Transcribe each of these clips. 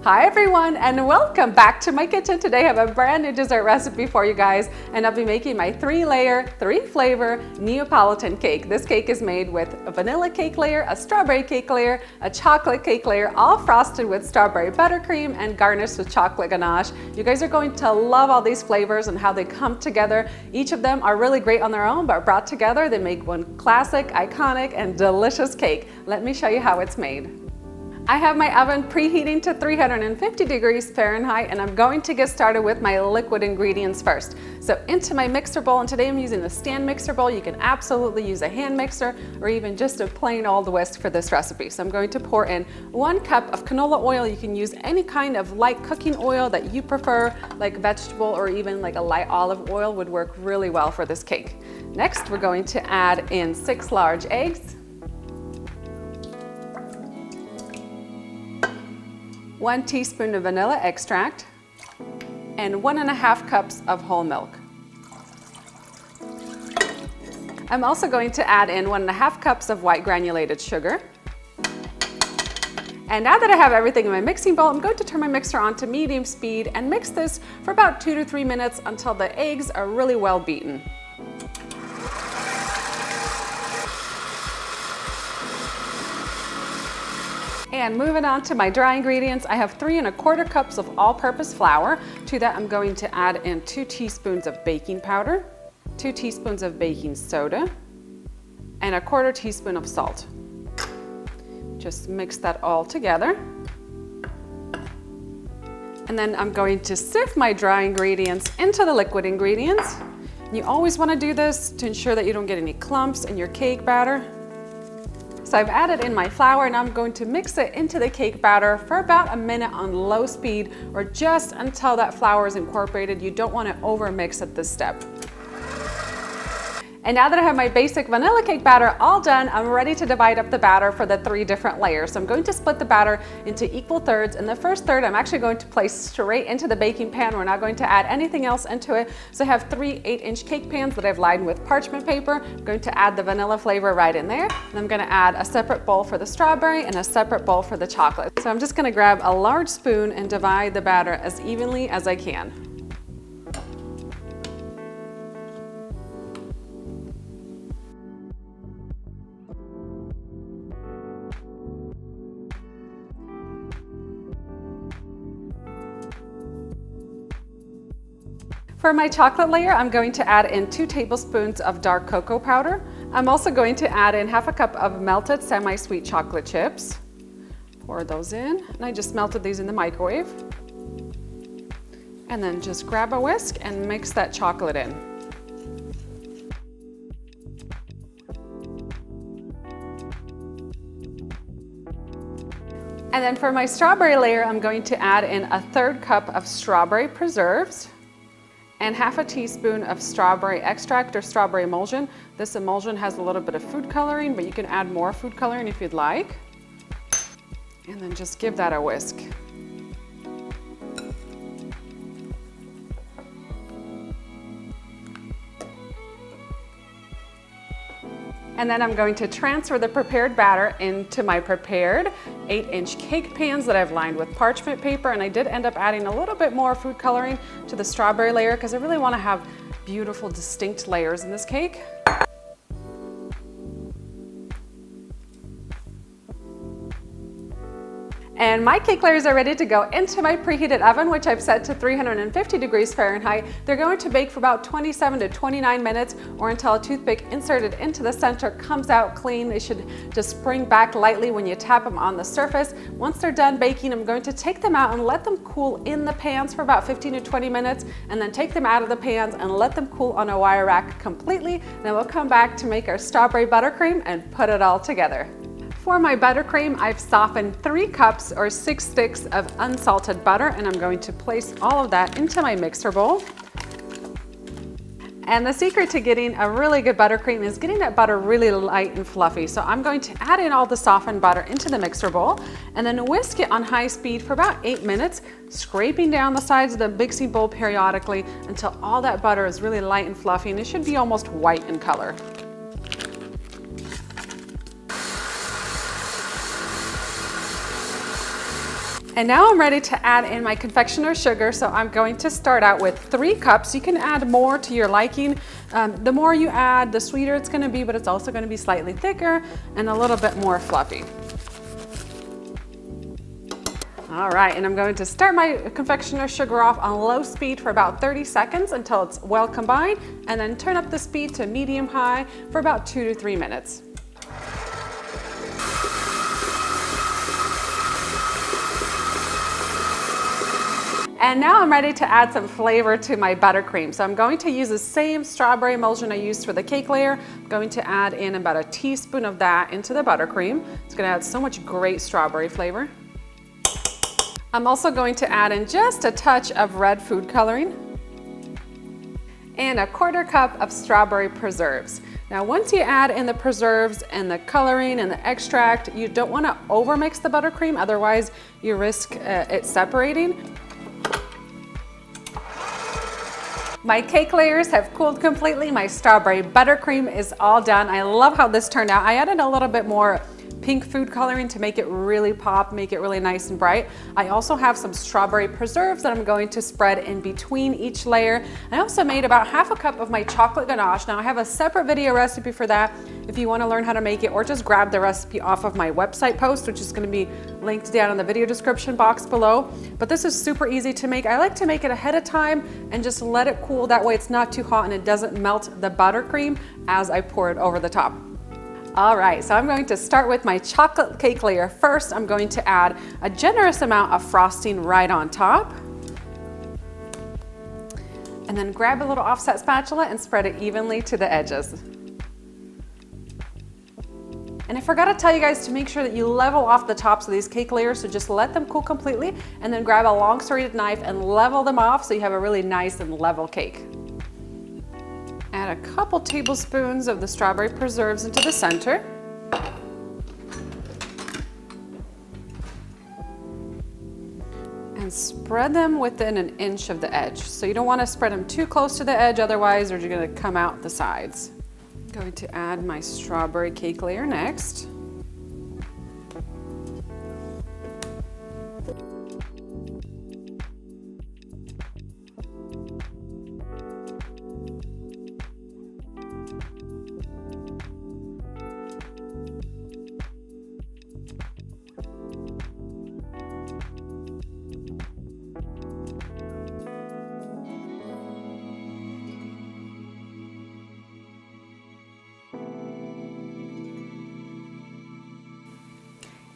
Hi everyone, and welcome back to my kitchen. Today I have a brand new dessert recipe for you guys, and I'll be making my 3-layer, 3-flavor Neapolitan cake. This cake is made with a vanilla cake layer, a strawberry cake layer, a chocolate cake layer, all frosted with strawberry buttercream and garnished with chocolate ganache. You guys are going to love all these flavors and how they come together. Each of them are really great on their own, but brought together they make one classic, iconic, and delicious cake. Let me show you how it's made. I have my oven preheating to 350 degrees Fahrenheit, and I'm going to get started with my liquid ingredients first. So into my mixer bowl, and today I'm using a stand mixer bowl. You can absolutely use a hand mixer or even just a plain old whisk for this recipe. So I'm going to pour in 1 cup of canola oil. You can use any kind of light cooking oil that you prefer, like vegetable or even like a light olive oil would work really well for this cake. Next, we're going to add in 6 large eggs, 1 teaspoon of vanilla extract, and 1.5 cups of whole milk. I'm also going to add in 1.5 cups of white granulated sugar. And now that I have everything in my mixing bowl, I'm going to turn my mixer on to medium speed and mix this for about 2 to 3 minutes until the eggs are really well beaten. And moving on to my dry ingredients, I have 3¼ cups of all-purpose flour. To that, I'm going to add in 2 teaspoons of baking powder, 2 teaspoons of baking soda, and 1/4 teaspoon of salt. Just mix that all together. And then I'm going to sift my dry ingredients into the liquid ingredients. You always want to do this to ensure that you don't get any clumps in your cake batter. So I've added in my flour, and I'm going to mix it into the cake batter for about a minute on low speed, or just until that flour is incorporated. You don't want to over mix at this step. And now that I have my basic vanilla cake batter all done, I'm ready to divide up the batter for the 3 different layers. So I'm going to split the batter into equal thirds, and the first third I'm actually going to place straight into the baking pan. We're not going to add anything else into it. So I have 3 8-inch cake pans that I've lined with parchment paper. I'm going to add the vanilla flavor right in there. And I'm going to add a separate bowl for the strawberry and a separate bowl for the chocolate. So I'm just going to grab a large spoon and divide the batter as evenly as I can. For my chocolate layer, I'm going to add in 2 tablespoons of dark cocoa powder. I'm also going to add in 1/2 cup of melted semi-sweet chocolate chips. Pour those in, and I just melted these in the microwave. And then just grab a whisk and mix that chocolate in. And then for my strawberry layer, I'm going to add in 1/3 cup of strawberry preserves and 1/2 teaspoon of strawberry extract or strawberry emulsion. This emulsion has a little bit of food coloring, but you can add more food coloring if you'd like. And then just give that a whisk. And then I'm going to transfer the prepared batter into my prepared 8-inch cake pans that I've lined with parchment paper. And I did end up adding a little bit more food coloring to the strawberry layer because I really want to have beautiful, distinct layers in this cake. And my cake layers are ready to go into my preheated oven, which I've set to 350 degrees Fahrenheit. They're going to bake for about 27 to 29 minutes, or until a toothpick inserted into the center comes out clean. They should just spring back lightly when you tap them on the surface. Once they're done baking, I'm going to take them out and let them cool in the pans for about 15 to 20 minutes, and then take them out of the pans and let them cool on a wire rack completely. Then we'll come back to make our strawberry buttercream and put it all together. For my buttercream, I've softened 3 cups or 6 sticks of unsalted butter, and I'm going to place all of that into my mixer bowl. And the secret to getting a really good buttercream is getting that butter really light and fluffy. So I'm going to add in all the softened butter into the mixer bowl and then whisk it on high speed for about 8 minutes, scraping down the sides of the mixing bowl periodically until all that butter is really light and fluffy, and it should be almost white in color. And now I'm ready to add in my confectioner's sugar. So I'm going to start out with 3 cups. You can add more to your liking. The more you add, the sweeter it's gonna be, but it's also gonna be slightly thicker and a little bit more fluffy. All right, and I'm going to start my confectioner's sugar off on low speed for about 30 seconds until it's well combined, and then turn up the speed to medium high for about 2 to 3 minutes. And now I'm ready to add some flavor to my buttercream. So I'm going to use the same strawberry emulsion I used for the cake layer. I'm going to add in about a teaspoon of that into the buttercream. It's gonna add so much great strawberry flavor. I'm also going to add in just a touch of red food coloring and a 1/4 cup of strawberry preserves. Now once you add in the preserves and the coloring and the extract, you don't want to overmix the buttercream, otherwise you risk it separating. My cake layers have cooled completely. My strawberry buttercream is all done. I love how this turned out. I added a little bit more pink food coloring to make it really pop, make it really nice and bright. I also have some strawberry preserves that I'm going to spread in between each layer. I also made about 1/2 cup of my chocolate ganache. Now I have a separate video recipe for that if you want to learn how to make it, or just grab the recipe off of my website post, which is going to be linked down in the video description box below. But this is super easy to make. I like to make it ahead of time and just let it cool. That way it's not too hot and it doesn't melt the buttercream as I pour it over the top. All right, so I'm going to start with my chocolate cake layer. First, I'm going to add a generous amount of frosting right on top. And then grab a little offset spatula and spread it evenly to the edges. And I forgot to tell you guys to make sure that you level off the tops of these cake layers, so just let them cool completely and then grab a long serrated knife and level them off so you have a really nice and level cake. Add a couple tablespoons of the strawberry preserves into the center. And spread them within 1 inch of the edge. So you don't want to spread them too close to the edge, otherwise they're going to come out the sides. I'm going to add my strawberry cake layer next.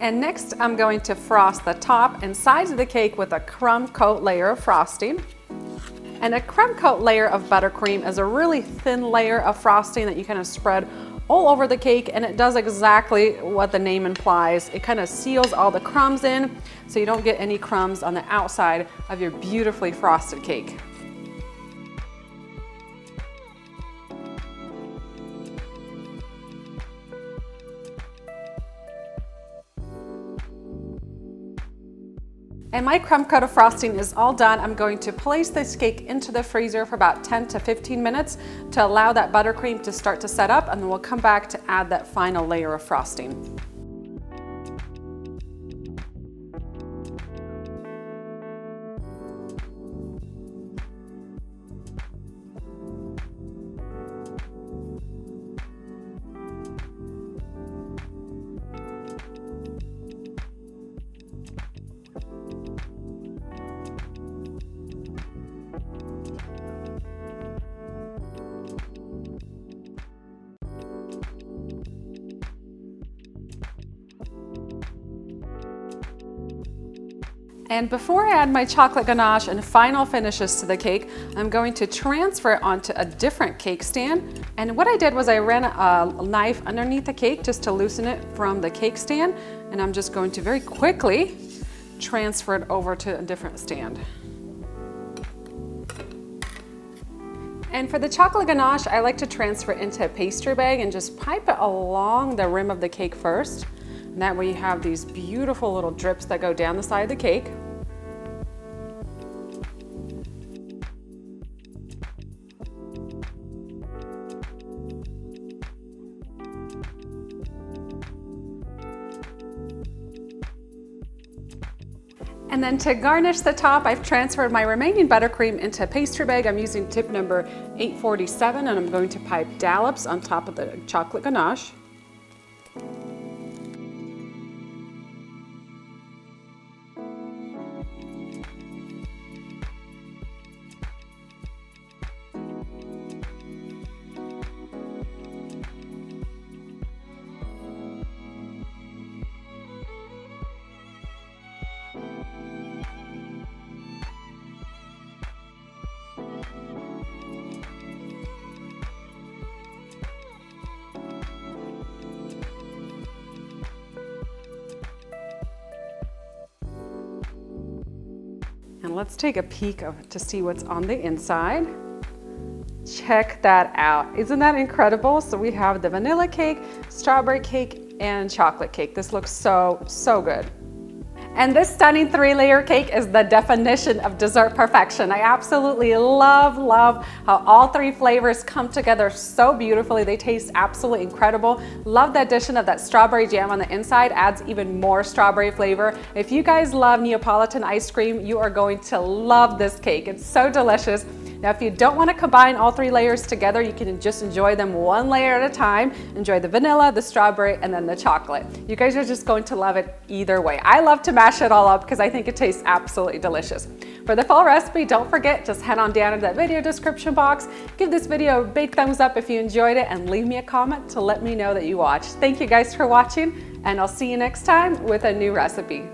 And next, I'm going to frost the top and sides of the cake with a crumb coat layer of frosting. And a crumb coat layer of buttercream is a really thin layer of frosting that you kind of spread all over the cake, and it does exactly what the name implies. It kind of seals all the crumbs in, so you don't get any crumbs on the outside of your beautifully frosted cake. And my crumb coat of frosting is all done. I'm going to place this cake into the freezer for about 10 to 15 minutes to allow that buttercream to start to set up, and then we'll come back to add that final layer of frosting. And before I add my chocolate ganache and final finishes to the cake, I'm going to transfer it onto a different cake stand. And what I did was I ran a knife underneath the cake just to loosen it from the cake stand. And I'm just going to very quickly transfer it over to a different stand. And for the chocolate ganache, I like to transfer it into a pastry bag and just pipe it along the rim of the cake first. And that way you have these beautiful little drips that go down the side of the cake. then to garnish the top, I've transferred my remaining buttercream into a pastry bag. I'm using tip number 847, and I'm going to pipe dollops on top of the chocolate ganache. And let's take a peek to see what's on the inside. Check that out. Isn't that incredible? So we have the vanilla cake, strawberry cake, and chocolate cake. This looks so, so good. And this stunning 3-layer cake is the definition of dessert perfection. I absolutely love how all 3 flavors come together so beautifully. They taste absolutely incredible. Love the addition of that strawberry jam on the inside, adds even more strawberry flavor. If you guys love Neapolitan ice cream, you are going to love this cake. It's so delicious. Now, if you don't want to combine all 3 layers together, you can just enjoy them one layer at a time. Enjoy the vanilla, the strawberry, and then the chocolate. You guys are just going to love it either way. I love to mash it all up because I think it tastes absolutely delicious. For the full recipe, don't forget, just head on down to that video description box. Give this video a big thumbs up if you enjoyed it, and leave me a comment to let me know that you watched. Thank you guys for watching, and I'll see you next time with a new recipe.